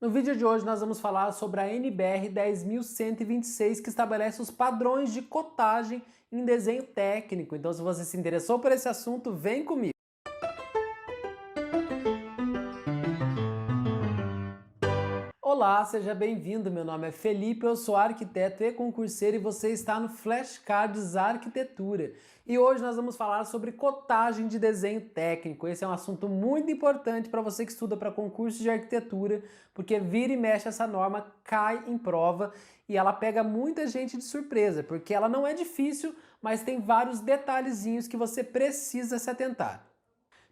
No vídeo de hoje nós vamos falar sobre a NBR 10.126, que estabelece os padrões de cotagem em desenho técnico. Então, se você se interessou por esse assunto, vem comigo. Olá, seja bem-vindo. Meu nome é Felipe, eu sou arquiteto e concurseiro e você está no Flashcards Arquitetura. E hoje nós vamos falar sobre cotagem de desenho técnico. Esse é um assunto muito importante para você que estuda para concurso de arquitetura, porque vira e mexe essa norma cai em prova e ela pega muita gente de surpresa, porque ela não é difícil, mas tem vários detalhezinhos que você precisa se atentar.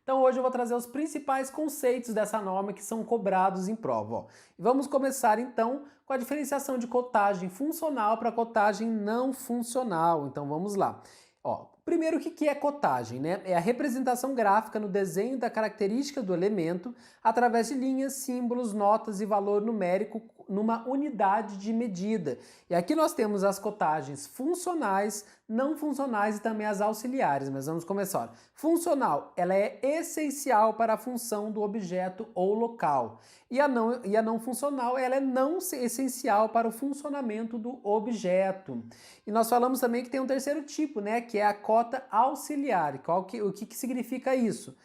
Então hoje eu vou trazer os principais conceitos dessa norma que são cobrados em prova. Ó. E vamos começar então com a diferenciação de cotagem funcional para cotagem não funcional. Então vamos lá. Ó, primeiro, o que é cotagem, né? É a representação gráfica no desenho da característica do elemento através de linhas, símbolos, notas e valor numérico numa unidade de medida. E aqui nós temos as cotagens funcionais, não funcionais e também as auxiliares, mas vamos começar. Funcional, ela é essencial para a função do objeto ou local. E a não funcional, ela é não essencial para o funcionamento do objeto. E nós falamos também que tem um terceiro tipo, né, que é a cota auxiliar. O que significa isso?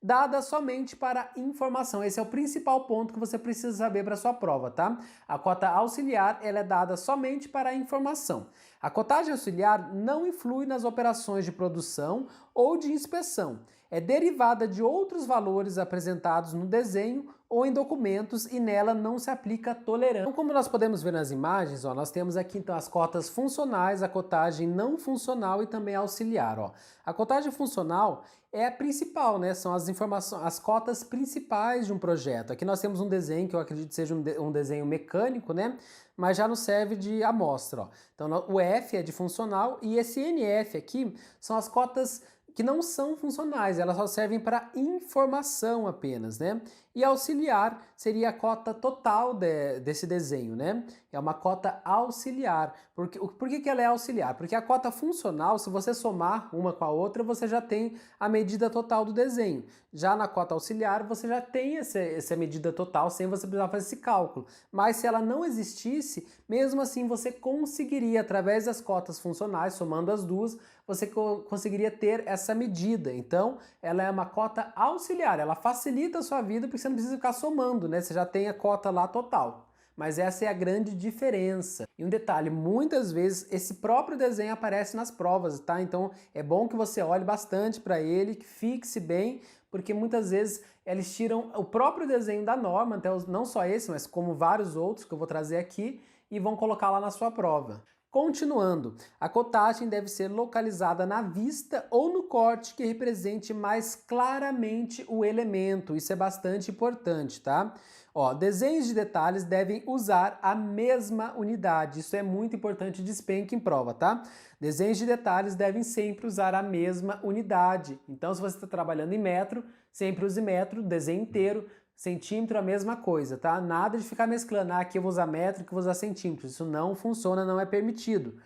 Dada somente para informação. Esse é o principal ponto que você precisa saber para sua prova, tá? A cota auxiliar, ela é dada somente para informação. A cotagem auxiliar não influi nas operações de produção ou de inspeção. É derivada de outros valores apresentados no desenho ou em documentos e nela não se aplica tolerância. Então, como nós podemos ver nas imagens, ó, nós temos aqui então as cotas funcionais, a cotagem não funcional e também auxiliar. Ó. A cotagem funcional é a principal, né? São as informações, as cotas principais de um projeto. Aqui nós temos um desenho que eu acredito seja um desenho mecânico, né? Mas já nos serve de amostra. Ó. Então o F é de funcional e esse NF aqui são as cotas que não são funcionais, elas só servem para informação apenas, né? E auxiliar seria a cota total desse desenho, né? É uma cota auxiliar. Por que ela é auxiliar? Porque a cota funcional, se você somar uma com a outra, você já tem a medida total do desenho. Já na cota auxiliar, você já tem essa medida total sem você precisar fazer esse cálculo. Mas se ela não existisse, mesmo assim você conseguiria, através das cotas funcionais, somando as duas, você conseguiria ter essa medida. Então, ela é uma cota auxiliar, ela facilita a sua vida porque você não precisa ficar somando, né? Você já tem a cota lá total. Mas essa é a grande diferença. E um detalhe, muitas vezes esse próprio desenho aparece nas provas, tá? Então é bom que você olhe bastante para ele, que fixe bem, porque muitas vezes eles tiram o próprio desenho da norma, até não só esse, mas como vários outros que eu vou trazer aqui, e vão colocar lá na sua prova. Continuando, a cotagem deve ser localizada na vista ou no corte que represente mais claramente o elemento. Isso é bastante importante, tá? Ó, desenhos de detalhes devem usar a mesma unidade. Isso é muito importante, despenque em prova, tá? Desenhos de detalhes devem sempre usar a mesma unidade. Então, se você está trabalhando em metro, sempre use metro, desenho inteiro. Centímetro a mesma coisa, tá? Nada de ficar mesclando, aqui eu vou usar metro, aqui eu vou usar centímetro. Isso não funciona, não é permitido.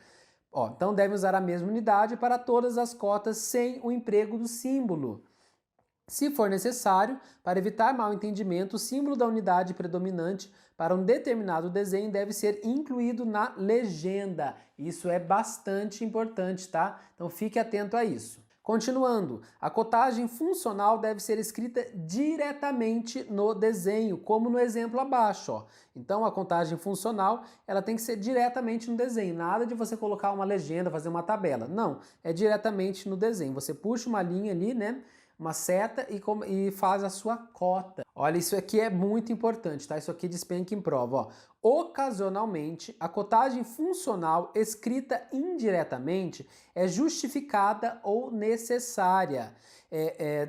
Ó, então deve usar a mesma unidade para todas as cotas sem o emprego do símbolo. Se for necessário, para evitar mal entendimento, o símbolo da unidade predominante para um determinado desenho deve ser incluído na legenda. Isso é bastante importante, tá? Então fique atento a isso. Continuando, a cotagem funcional deve ser escrita diretamente no desenho, como no exemplo abaixo. Ó. Então a contagem funcional ela tem que ser diretamente no desenho, nada de você colocar uma legenda, fazer uma tabela. Não, é diretamente no desenho. Você puxa uma linha ali, né? Uma seta e faz a sua cota. Olha, isso aqui é muito importante, tá? Isso aqui despenca em prova, ó. Ocasionalmente, a cotagem funcional escrita indiretamente é justificada ou necessária.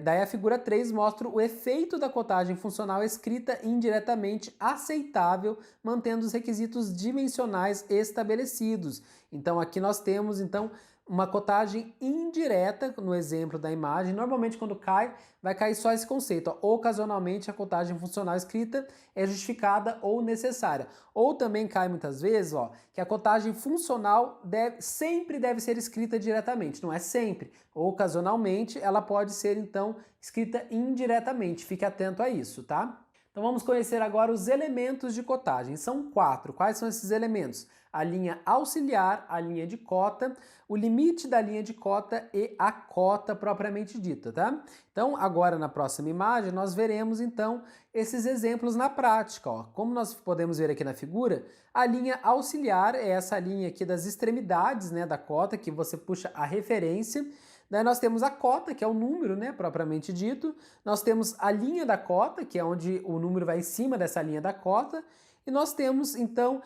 Daí a figura 3 mostra o efeito da cotagem funcional escrita indiretamente aceitável, mantendo os requisitos dimensionais estabelecidos. Então aqui nós temos, então, uma cotagem indireta, no exemplo da imagem. Normalmente quando cai, vai cair só esse conceito. Ó. Ocasionalmente a cotagem funcional escrita é justificada ou necessária. Ou também cai muitas vezes, ó, que a cotagem funcional sempre deve ser escrita diretamente. Não é sempre. Ocasionalmente ela pode ser então escrita indiretamente. Fique atento a isso, tá? Então vamos conhecer agora os elementos de cotagem. São 4. Quais são esses elementos? A linha auxiliar, a linha de cota, o limite da linha de cota e a cota propriamente dita, tá? Então agora na próxima imagem nós veremos então esses exemplos na prática, ó. Como nós podemos ver aqui na figura, a linha auxiliar é essa linha aqui das extremidades, né, da cota, que você puxa a referência. Daí nós temos a cota, que é o número, né, propriamente dito. Nós temos a linha da cota, que é onde o número vai em cima dessa linha da cota. E nós temos, então,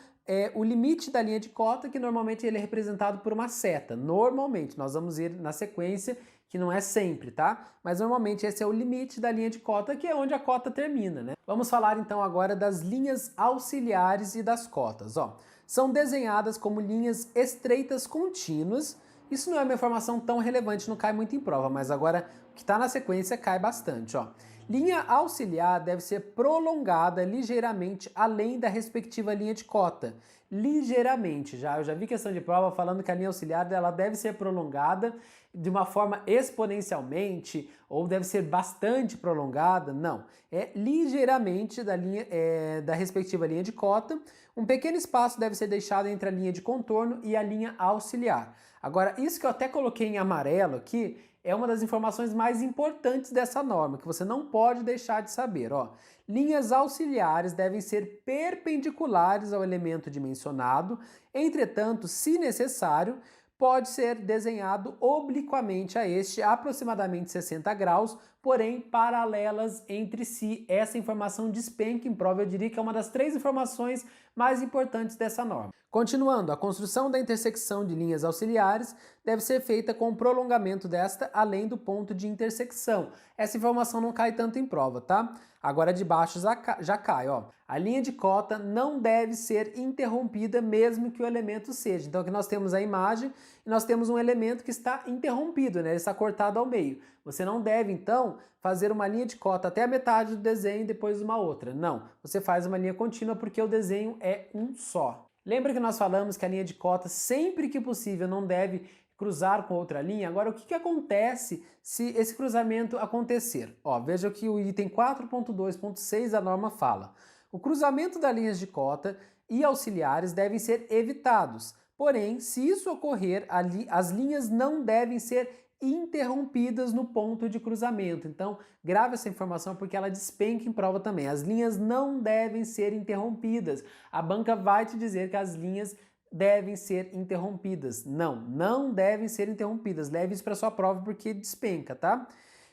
o limite da linha de cota, que normalmente ele é representado por uma seta. Normalmente, nós vamos ir na sequência, que não é sempre, tá? Mas normalmente esse é o limite da linha de cota, que é onde a cota termina, né? Vamos falar então agora das linhas auxiliares e das cotas, ó. São desenhadas como linhas estreitas contínuas. Isso não é uma informação tão relevante, não cai muito em prova, mas agora o que está na sequência cai bastante, ó. Linha auxiliar deve ser prolongada ligeiramente além da respectiva linha de cota. Ligeiramente, eu já vi questão de prova falando que a linha auxiliar ela deve ser prolongada de uma forma exponencialmente ou deve ser bastante prolongada. Não, é ligeiramente da respectiva linha de cota. Um pequeno espaço deve ser deixado entre a linha de contorno e a linha auxiliar. Agora, isso que eu até coloquei em amarelo aqui é uma das informações mais importantes dessa norma, que você não pode deixar de saber, ó. Linhas auxiliares devem ser perpendiculares ao elemento dimensionado, entretanto, se necessário, pode ser desenhado obliquamente a este, aproximadamente 60 graus, porém paralelas entre si. Essa informação despenca em prova, eu diria que é uma das 3 informações mais importantes dessa norma. Continuando, a construção da intersecção de linhas auxiliares deve ser feita com o prolongamento desta além do ponto de intersecção. Essa informação não cai tanto em prova, tá? Agora de baixo já cai, ó. A linha de cota não deve ser interrompida mesmo que o elemento seja. Então aqui nós temos a imagem e nós temos um elemento que está interrompido, né? Ele está cortado ao meio. Você não deve, então, fazer uma linha de cota até a metade do desenho e depois uma outra. Não, você faz uma linha contínua porque o desenho é um só. Lembra que nós falamos que a linha de cota, sempre que possível, não deve cruzar com outra linha? Agora, o que acontece se esse cruzamento acontecer? Ó, veja que o item 4.2.6 da norma fala. O cruzamento das linhas de cota e auxiliares devem ser evitados. Porém, se isso ocorrer, as linhas não devem ser interrompidas no ponto de cruzamento. Então, grave essa informação porque ela despenca em prova também. As linhas não devem ser interrompidas. A banca vai te dizer que as linhas devem ser interrompidas. Não devem ser interrompidas. Leve isso para sua prova porque despenca, tá?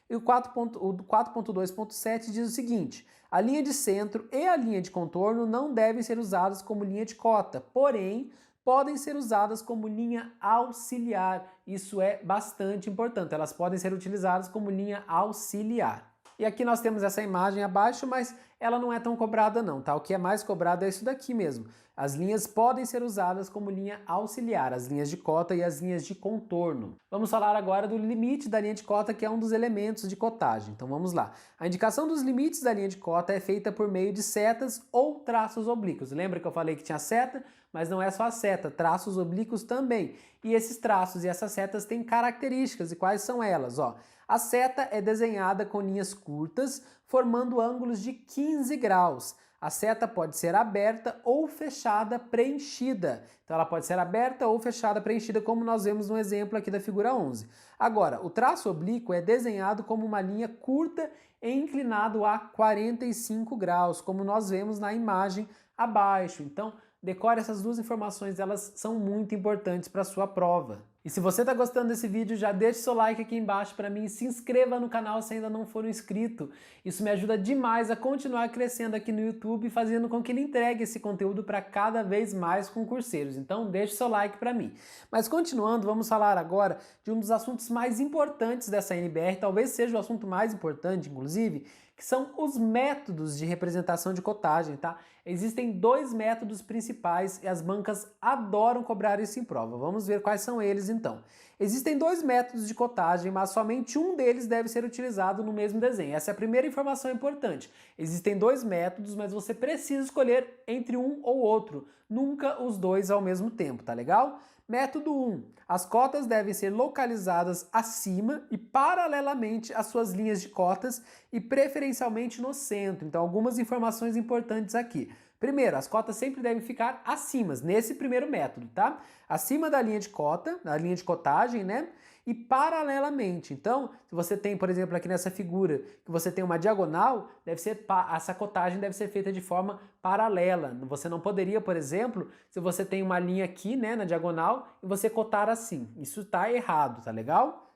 E o 4.2.7 diz o seguinte: a linha de centro e a linha de contorno não devem ser usadas como linha de cota, porém podem ser usadas como linha auxiliar. Isso é bastante importante. Elas podem ser utilizadas como linha auxiliar. E aqui nós temos essa imagem abaixo, mas ela não é tão cobrada não, tá? O que é mais cobrado é isso daqui mesmo. As linhas podem ser usadas como linha auxiliar, as linhas de cota e as linhas de contorno. Vamos falar agora do limite da linha de cota, que é um dos elementos de cotagem. Então vamos lá. A indicação dos limites da linha de cota é feita por meio de setas ou traços oblíquos. Lembra que eu falei que tinha seta? Mas não é só a seta, traços oblíquos também. E esses traços e essas setas têm características, e quais são elas? Ó, a seta é desenhada com linhas curtas, formando ângulos de 15 graus. A seta pode ser aberta ou fechada preenchida. Então ela pode ser aberta ou fechada preenchida, como nós vemos no exemplo aqui da figura 11. Agora, o traço oblíquo é desenhado como uma linha curta e inclinado a 45 graus, como nós vemos na imagem abaixo. Então, decore essas 2 informações, elas são muito importantes para a sua prova. E se você está gostando desse vídeo, já deixe seu like aqui embaixo para mim e se inscreva no canal se ainda não for inscrito. Isso me ajuda demais a continuar crescendo aqui no YouTube, fazendo com que ele entregue esse conteúdo para cada vez mais concurseiros. Então deixe seu like para mim. Mas continuando, vamos falar agora de um dos assuntos mais importantes dessa NBR, talvez seja o assunto mais importante, inclusive, que são os métodos de representação de cotagem, tá? Existem 2 métodos principais e as bancas adoram cobrar isso em prova. Vamos ver quais são eles então. Existem 2 métodos de cotagem, mas somente um deles deve ser utilizado no mesmo desenho. Essa é a primeira informação importante. Existem 2 métodos, mas você precisa escolher entre um ou outro, nunca os 2 ao mesmo tempo, tá legal? Método 1. As cotas devem ser localizadas acima e paralelamente às suas linhas de cotas e preferencialmente no centro. Então, algumas informações importantes aqui. Primeiro, as cotas sempre devem ficar acima, nesse primeiro método, tá? Acima da linha de cota, da linha de cotagem, né? E paralelamente. Então, se você tem, por exemplo, aqui nessa figura, que você tem uma diagonal, essa cotagem deve ser feita de forma paralela. Você não poderia, por exemplo, se você tem uma linha aqui, né, na diagonal, e você cotar assim. Isso está errado, tá legal?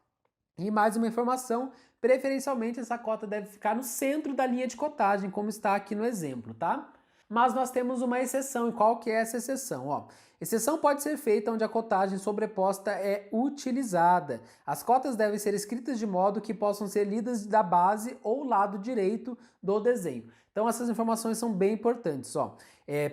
E mais uma informação, preferencialmente essa cota deve ficar no centro da linha de cotagem, como está aqui no exemplo, tá? Mas nós temos uma exceção, e qual que é essa exceção? Ó, exceção pode ser feita onde a cotagem sobreposta é utilizada. As cotas devem ser escritas de modo que possam ser lidas da base ou lado direito do desenho. Então essas informações são bem importantes. Ó.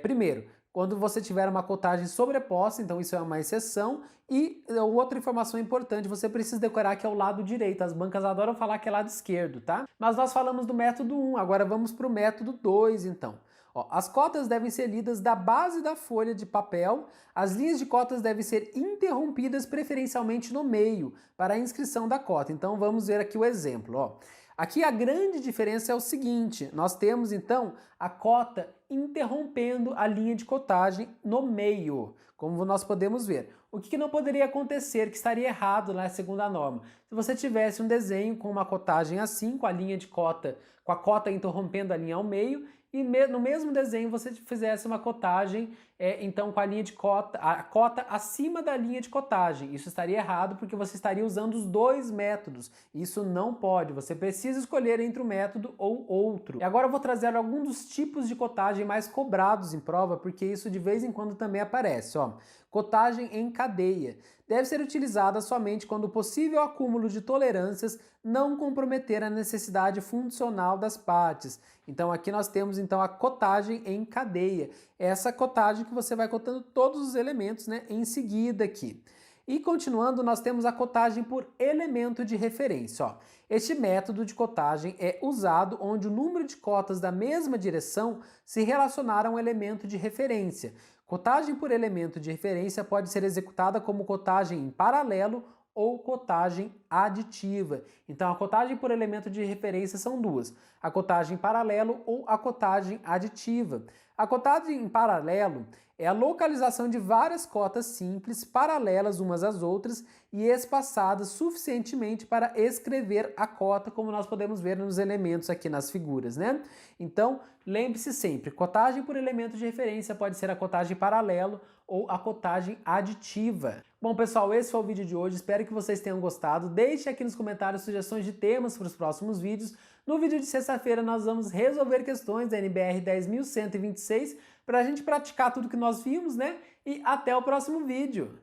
Primeiro, quando você tiver uma cotagem sobreposta, então isso é uma exceção. E outra informação importante, você precisa decorar que é o lado direito. As bancas adoram falar que é lado esquerdo, tá? Mas nós falamos do método 1, agora vamos para o método 2, então. Ó, as cotas devem ser lidas da base da folha de papel, as linhas de cotas devem ser interrompidas preferencialmente no meio, para a inscrição da cota. Então vamos ver aqui o exemplo. Ó. Aqui a grande diferença é o seguinte, nós temos então a cota interrompendo a linha de cotagem no meio, como nós podemos ver. O que não poderia acontecer, que estaria errado na segunda norma? Se você tivesse um desenho com uma cotagem assim, com a linha de cota, com a cota interrompendo a linha ao meio, e no mesmo desenho você fizesse uma cotagem, então com a linha de cota, a cota acima da linha de cotagem. Isso estaria errado porque você estaria usando os dois métodos. Isso não pode, você precisa escolher entre um método ou outro. E agora eu vou trazer alguns dos tipos de cotagem mais cobrados em prova, porque isso de vez em quando também aparece. Ó. Cotagem em cadeia. Deve ser utilizada somente quando o possível acúmulo de tolerâncias não comprometer a necessidade funcional das partes. Então aqui nós temos então a cotagem em cadeia. Essa cotagem que você vai cotando todos os elementos, né, em seguida aqui. E continuando, nós temos a cotagem por elemento de referência. Ó. Este método de cotagem é usado onde o número de cotas da mesma direção se relacionar a um elemento de referência. Cotagem por elemento de referência pode ser executada como cotagem em paralelo ou cotagem aditiva. Então a cotagem por elemento de referência são duas, a cotagem paralelo ou a cotagem aditiva. A cotagem em paralelo é a localização de várias cotas simples paralelas umas às outras e espaçadas suficientemente para escrever a cota, como nós podemos ver nos elementos aqui nas figuras, né? Então, lembre-se sempre, cotagem por elemento de referência pode ser a cotagem paralelo ou a cotagem aditiva. Bom, pessoal, esse foi o vídeo de hoje, espero que vocês tenham gostado. Deixe aqui nos comentários sugestões de temas para os próximos vídeos. No vídeo de sexta-feira nós vamos resolver questões da NBR 10.126 para a gente praticar tudo que nós vimos, né? E até o próximo vídeo!